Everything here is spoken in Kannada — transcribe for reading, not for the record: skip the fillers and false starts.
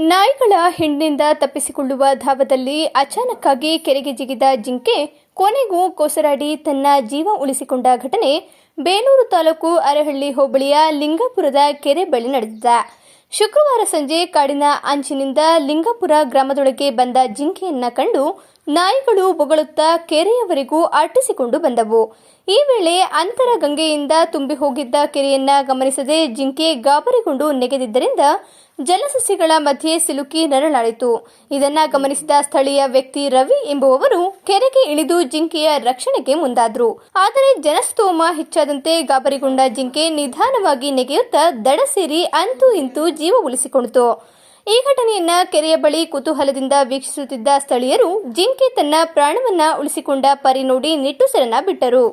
ನಾಯಿಗಳ ಹಿಂಡಿನಿಂದ ತಪ್ಪಿಸಿಕೊಳ್ಳುವ ಧಾವದಲ್ಲಿ ಅಚಾನಕ್ಕಾಗಿ ಕೆರೆಗೆ ಜಿಗಿದ ಜಿಂಕೆ ಕೊನೆಗೂ ಕೊಸರಾಡಿ ತನ್ನ ಜೀವ ಉಳಿಸಿಕೊಂಡ ಘಟನೆ ಬೇಲೂರು ತಾಲೂಕು ಅರಹಳ್ಳಿ ಹೋಬಳಿಯ ಲಿಂಗಾಪುರದ ಕೆರೆ ಬಳಿ ನಡೆದಿದೆ. ಶುಕ್ರವಾರ ಸಂಜೆ ಕಾಡಿನ ಅಂಚಿನಿಂದ ಲಿಂಗಾಪುರ ಗ್ರಾಮದೊಳಗೆ ಬಂದ ಜಿಂಕೆಯನ್ನ ಕಂಡು ನಾಯಿಗಳು ಬೊಗಳುತ್ತಾ ಕೆರೆಯವರೆಗೂ ಅಟ್ಟಿಸಿಕೊಂಡು ಬಂದವು. ಈ ವೇಳೆ ಅಂತರ ಗಂಗೆಯಿಂದ ತುಂಬಿ ಹೋಗಿದ್ದ ಕೆರೆಯನ್ನ ಗಮನಿಸದೆ ಜಿಂಕೆ ಗಾಬರಿಗೊಂಡು ನೆಗೆದಿದ್ದರಿಂದ ಜಲಸಸ್ಯಗಳ ಮಧ್ಯೆ ಸಿಲುಕಿ ನರಳಾಡಿತು. ಇದನ್ನ ಗಮನಿಸಿದ ಸ್ಥಳೀಯ ವ್ಯಕ್ತಿ ರವಿ ಎಂಬುವವರು ಕೆರೆಗೆ ಇಳಿದು ಜಿಂಕೆಯ ರಕ್ಷಣೆಗೆ ಮುಂದಾದ್ರು. ಆದರೆ ಜನಸ್ತೋಮ ಹೆಚ್ಚಾದಂತೆ ಗಾಬರಿಗೊಂಡ ಜಿಂಕೆ ನಿಧಾನವಾಗಿ ನೆಗೆಯುತ್ತಾ ದಡ ಸೇರಿ ಅಂತೂ ಇಂತೂ ಜೀವ ಉಳಿಸಿಕೊಂಡಿತು. ಈ ಘಟನೆಯನ್ನ ಕೆರೆಯ ಬಳಿ ಕುತೂಹಲದಿಂದ ವೀಕ್ಷಿಸುತ್ತಿದ್ದ ಸ್ಥಳೀಯರು ಜಿಂಕೆ ತನ್ನ ಪ್ರಾಣವನ್ನ ಉಳಿಸಿಕೊಂಡ ಪರಿ ನೋಡಿ ನಿಟ್ಟುಸಿರನ್ನ ಬಿಟ್ಟರು.